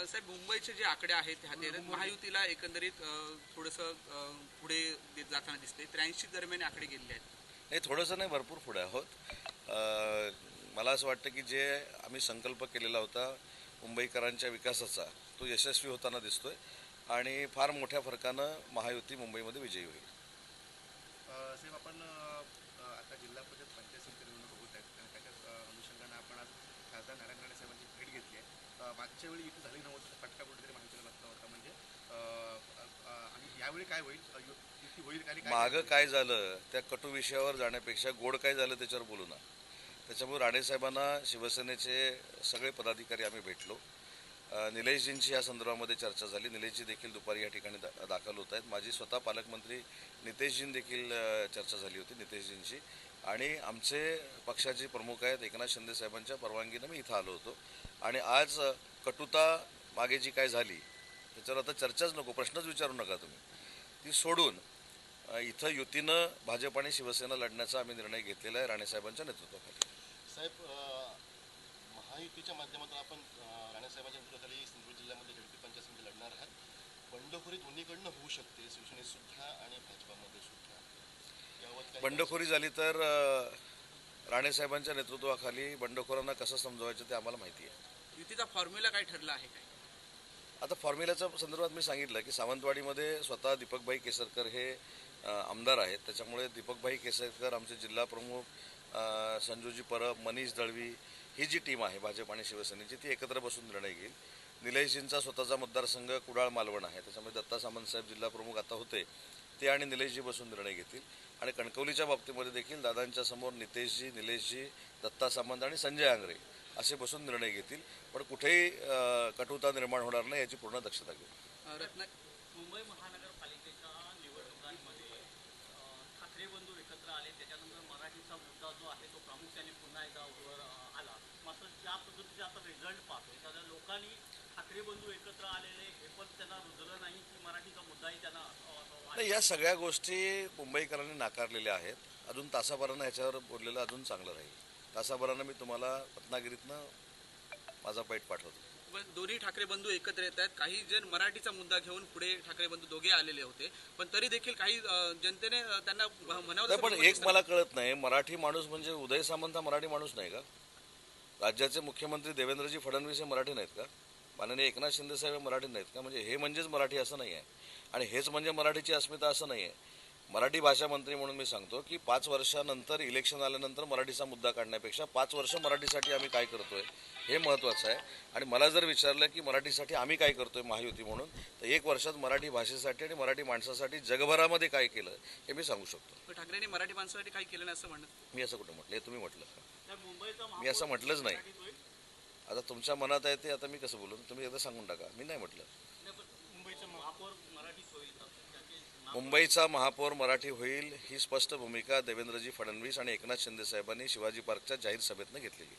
साहेब, मुंबईचे जे आकडे आहेत ते हाती येतात, महायुतीला एकंदरीत थोडंसं पुढे जाताना दिसते. 83 दरम्यान आकडे गेलेले आहेत. नाही, थोडंसं नाही, भरपूर पुढे आहोत. मला असं वाटतं की जे आम्ही संकल्प केलेला होता मुंबईकरांच्या विकासाचा, तो यशस्वी होताना दिसतोय आणि फार मोठ्या फरकानं महायुती मुंबईमध्ये विजयी होईल. साहेब, आपण आता जिल्हा परिषद पंचायत समिती निवडणूक होत आहेत आणि त्याच्या अनुषंगानं आपण आज खासदार नारायण राणे साहेबांची भेट घेतली आहे. मागच्या वेळी युती झाली नव्हती, फटका कुठेतरी माहितीला लागला होता. म्हणजे आणि यावेळी काय होईल, युती होईल का? मागं काय झालं त्या कटू विषयावर जाण्यापेक्षा गोड काय झालं त्याच्यावर बोलू ना. त्याच्यामुळे राणेसाहेबांना शिवसेनेचे सगळे पदाधिकारी आम्ही भेटलो. निलेशजींची या संदर्भामध्ये चर्चा झाली. निलेशजी देखील दुपारी या ठिकाणी दाखल होत आहेत. माझी स्वतः पालकमंत्री नितेशजीं देखील चर्चा झाली होती नितेशजींची. आणि आमचे पक्षाचे प्रमुख आहेत एकनाथ शिंदे साहेबांच्या परवानगीनं मी इथं आलो होतो. आणि आज कटुता मागे जी काय झाली त्याच्यावर आता चर्चाच नको, प्रश्नच विचारू नका तुम्ही, ती सोडून इथं युतीनं भाजप आणि शिवसेना लढण्याचा आम्ही निर्णय घेतलेला आहे राणेसाहेबांच्या नेतृत्वाखाली. साहेब, महायुतीच्या माध्यमातून आपण राणेसाहेबांच्या नेतृत्वाखाली सिंधुदुर्ग जिल्ह्यामध्ये झडपी पंचायत समिती लढणार आहात. बंडखोरी दोन्हीकडनं होऊ शकते, शिवसेनेत सुद्धा आणि भाजपामध्ये सुद्धा. बंडखोरी झाली तर राणेसाहेबांच्या नेतृत्वाखाली बंडखोरांना कसं समजवायचं ते आम्हाला माहिती आहे. युतीचा फॉर्म्युला काय ठरला आहे काय? आता फॉर्म्युल्याच्या संदर्भात मी सांगितलं की सावंतवाडीमध्ये स्वतः दीपकभाई केसरकर हे आमदार आहेत. त्याच्यामुळे दीपकभाई केसरकर, आमचे जिल्हा प्रमुख संजूजी परब, मनीष दळवी, ही जी टीम आहे भाजप आणि शिवसेनेची, ती एकत्र बसून निर्णय घेईल. निलेशजींचा स्वतःचा मतदारसंघ कुडाळ मालवण आहे. त्याच्यामुळे दत्ता सामंत साहेब जिल्हा प्रमुख आता होते, ते आणि निलेशजी बसून निर्णय घेतील. आणि कणकवलीच्या बाबतीमध्ये देखील दादांच्या समोर नितेशजी, निलेशजी, दत्ता सामंत आणि संजय आंग्रे असे बसून निर्णय घेतील. पण कुठेही कटुता निर्माण होणार नाही याची पूर्ण दक्षता घेऊ. मुंबई महानगरपालिकेच्या निवडणुकांमध्ये ठाकरे बंधू एकत्र आले, त्याच्यानंतर मराठीचा मुद्दा जो आहे तो प्रामुख्याने पुन्हा एकदा वर आला. मात्र ज्या पद्धतीचे आता रिझल्ट पाहतो, त्या लोकांनी ठाकरे बंधू एकत्र आलेले हे पण त्यांना रुजलं नाही की मराठीचा मुद्दाही त्यांना नाही. या सगळ्या गोष्टी मुंबईकरांनी नाकारलेल्या आहेत. अजून तासाभरानं ह्याच्यावर बोललेलं अजून चांगलं राहील. तासाभरानं मी तुम्हाला रत्नागिरीतनं माझा पैठ पाठवतो. दोन्ही ठाकरे बंधू एकत्र येत आहेत. काही जण मराठीचा मुद्दा घेऊन पुढे ठाकरे बंधू दोघे आलेले होते, पण तरी देखील काही जनतेने त्यांना म्हणावं. पण एक मला कळत नाही, मराठी माणूस म्हणजे उदय सामंत हा मराठी माणूस नाही का? राज्याचे मुख्यमंत्री देवेंद्रजी फडणवीस हे मराठी नाहीत का? माननीय एकनाथ शिंदे साहेब मराठी नाहीत का? म्हणजे हे म्हणजेच मराठी असं नाही आहे आणि हेच म्हणजे मराठीची अस्मिता असं नाही आहे. मराठी भाषा मंत्री म्हणून मी सांगतो की 5 वर्षानंतर इलेक्शन आल्यानंतर मराठीचा मुद्दा काढण्यापेक्षा 5 वर्ष मराठीसाठी आम्ही काय करतोय हे महत्त्वाचं आहे. आणि मला जर विचारलं की मराठीसाठी आम्ही काय करतोय महायुती म्हणून, तर 1 वर्षात मराठी भाषेसाठी आणि मराठी माणसासाठी जगभरामध्ये काय केलं हे मी सांगू शकतो. ठाकरेंनी मराठी माणसासाठी काय केलं नाही असं म्हणत? मी असं कुठं म्हटलं? हे तुम्ही म्हटलं का? मुंबईचा मी असं म्हटलंच नाही. आता तुमच्या मनात आहे ते आता मी कसं बोलून, तुम्ही एकदा सांगून टाका. मी नाही म्हटलं. मुंबईचा महापौर मराठी होईल ही स्पष्ट भूमिका देवेंद्रजी फडणवीस आणि एकनाथ शिंदे साहेबांनी शिवाजी पार्कच्या जाहीर सभेतनं घेतलेली.